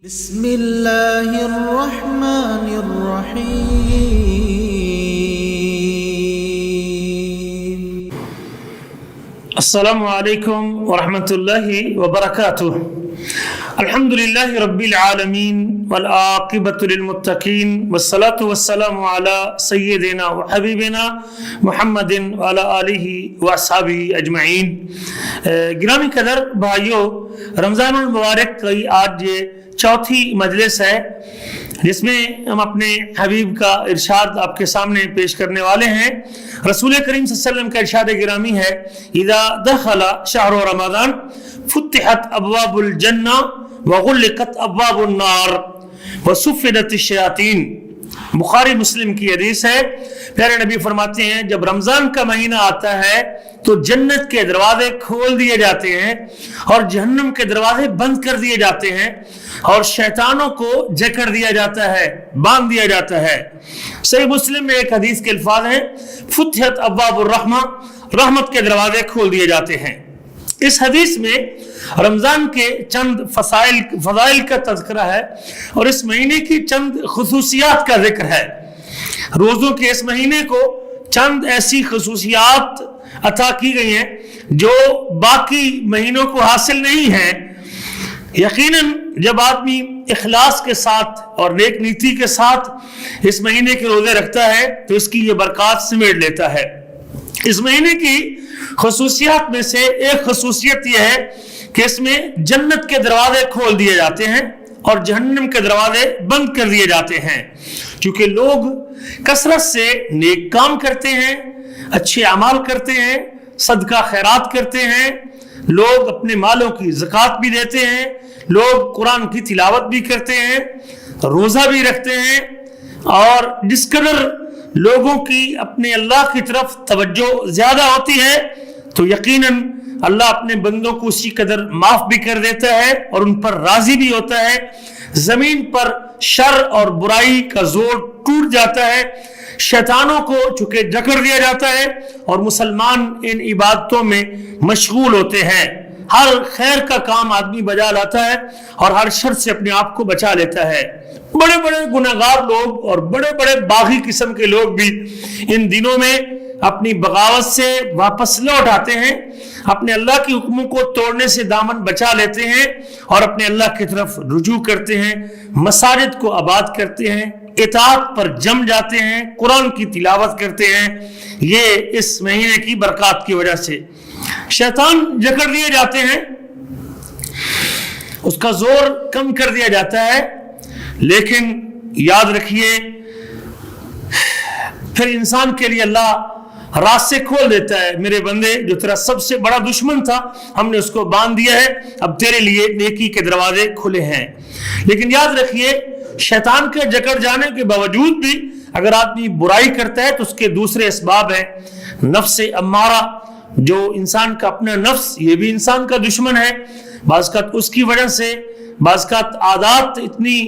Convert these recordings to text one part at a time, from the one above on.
بسم اللہ الرحمن الرحیم۔ السلام علیکم ورحمۃ اللہ وبرکاتہ۔ الحمد للہ رب العالمین والعاقبۃ للمتقین والصلاۃ والسلام علی سیدنا وحبیبنا محمد وعلی آلہ واصحابہ اجمعین۔ گرامی قدر بھائیو، رمضان المبارک کی آج یہ چوتھی مجلس ہے جس میں ہم اپنے حبیب کا ارشاد آپ کے سامنے پیش کرنے والے ہیں۔ رسول کریم صلی اللہ علیہ وسلم کا ارشاد گرامی ہے، اذا دخل شہر رمضان فتحت ابواب الجنہ وغلقت ابواب النار وصفدت الشیاطین۔ بخاری مسلم کی حدیث ہے۔ پیارے نبی فرماتے ہیں جب رمضان کا مہینہ آتا ہے تو جنت کے دروازے کھول دیے جاتے ہیں اور جہنم کے دروازے بند کر دیے جاتے ہیں اور شیطانوں کو جکڑ دیا جاتا ہے، باندھ دیا جاتا ہے۔ صحیح مسلم میں ایک حدیث کے الفاظ ہیں، فتحت ابواب الرحمہ، رحمت کے دروازے کھول دیے جاتے ہیں۔ اس حدیث میں رمضان کے چند فضائل کا تذکرہ ہے اور اس مہینے کی چند خصوصیات کا ذکر ہے۔ روزوں کے اس مہینے کو چند ایسی خصوصیات عطا کی گئی ہیں جو باقی مہینوں کو حاصل نہیں ہیں۔ یقیناً جب آدمی اخلاص کے ساتھ اور نیک نیتی کے ساتھ اس مہینے کے روزے رکھتا ہے تو اس کی یہ برکات سمیٹ لیتا ہے۔ اس مہینے کی خصوصیات میں سے ایک خصوصیت یہ ہے کہ اس میں جنت کے دروازے کھول دیے جاتے ہیں اور جہنم کے دروازے بند کر دیے جاتے ہیں، کیونکہ لوگ کثرت سے نیک کام کرتے ہیں، اچھے اعمال کرتے ہیں، صدقہ خیرات کرتے ہیں، لوگ اپنے مالوں کی زکوٰۃ بھی دیتے ہیں، لوگ قرآن کی تلاوت بھی کرتے ہیں، روزہ بھی رکھتے ہیں، اور جس قدر لوگوں کی اپنے اللہ کی طرف توجہ زیادہ ہوتی ہے تو یقیناً اللہ اپنے بندوں کو اسی قدر معاف بھی کر دیتا ہے اور ان پر راضی بھی ہوتا ہے۔ زمین پر شر اور برائی کا زور ٹوٹ جاتا ہے، شیطانوں کو چونکہ جکڑ دیا جاتا ہے اور مسلمان ان عبادتوں میں مشغول ہوتے ہیں۔ ہر خیر کا کام آدمی بجا لاتا ہے اور ہر شر سے اپنے آپ کو بچا لیتا ہے۔ بڑے بڑے گناہگار لوگ اور بڑے بڑے باغی قسم کے لوگ بھی ان دنوں میں اپنی بغاوت سے واپس لوٹ آتے ہیں، اپنے اللہ کی حکموں کو توڑنے سے دامن بچا لیتے ہیں اور اپنے اللہ کی طرف رجوع کرتے ہیں، مساجد کو آباد کرتے ہیں، اطاعت پر جم جاتے ہیں، قرآن کی تلاوت کرتے ہیں۔ یہ اس مہینے کی برکات کی وجہ سے شیطان جکڑ دیے جاتے ہیں، اس کا زور کم کر دیا جاتا ہے۔ لیکن یاد رکھیے پھر انسان کے لیے اللہ راستے کھول دیتا ہے، میرے بندے جو تیرا سب سے بڑا دشمن تھا ہم نے اس کو باندھ دیا ہے، اب تیرے لیے نیکی کے دروازے کھلے ہیں۔ لیکن یاد رکھیے شیطان کے جکڑ جانے کے باوجود بھی اگر آدمی برائی کرتا ہے تو اس کے دوسرے اسباب ہیں۔ نفس امارہ، جو انسان کا اپنا نفس، یہ بھی انسان کا دشمن ہے۔ بعض اوقات اس کی وجہ سے بعض اوقات عادات اتنی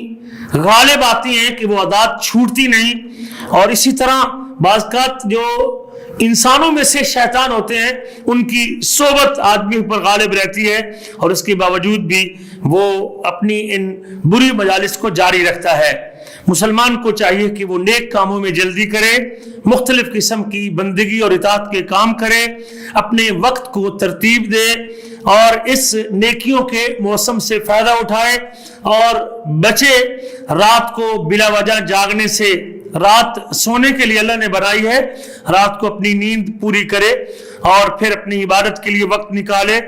غالب آتی ہیں کہ وہ عادات چھوٹتی نہیں، اور اسی طرح بعض اوقات جو انسانوں میں سے شیطان ہوتے ہیں ان کی صحبت آدمی پر غالب رہتی ہے اور اس کے باوجود بھی وہ اپنی ان بری مجالس کو جاری رکھتا ہے۔ مسلمان کو چاہیے کہ وہ نیک کاموں میں جلدی کرے، مختلف قسم کی بندگی اور اطاعت کے کام کرے، اپنے وقت کو ترتیب دے اور اس نیکیوں کے موسم سے فائدہ اٹھائے اور بچے رات کو بلا وجہ جاگنے سے۔ رات سونے کے لیے اللہ نے بنائی ہے، رات کو اپنی نیند پوری کرے اور پھر اپنی عبادت کے لیے وقت نکالے،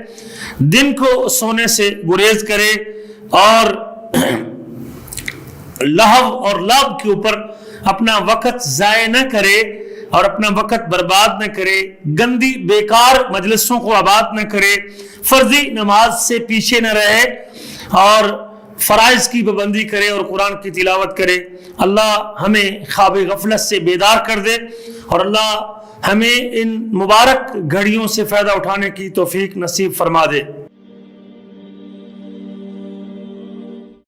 دن کو سونے سے گریز کرے اور لہو اور لعب کے اوپر اپنا وقت ضائع نہ کرے اور اپنا وقت برباد نہ کرے، گندی بیکار مجلسوں کو آباد نہ کرے، فرضی نماز سے پیچھے نہ رہے اور فرائض کی پابندی کرے اور قرآن کی تلاوت کرے۔ اللہ ہمیں خواب غفلت سے بیدار کر دے اور اللہ ہمیں ان مبارک گھڑیوں سے فائدہ اٹھانے کی توفیق نصیب فرما دے۔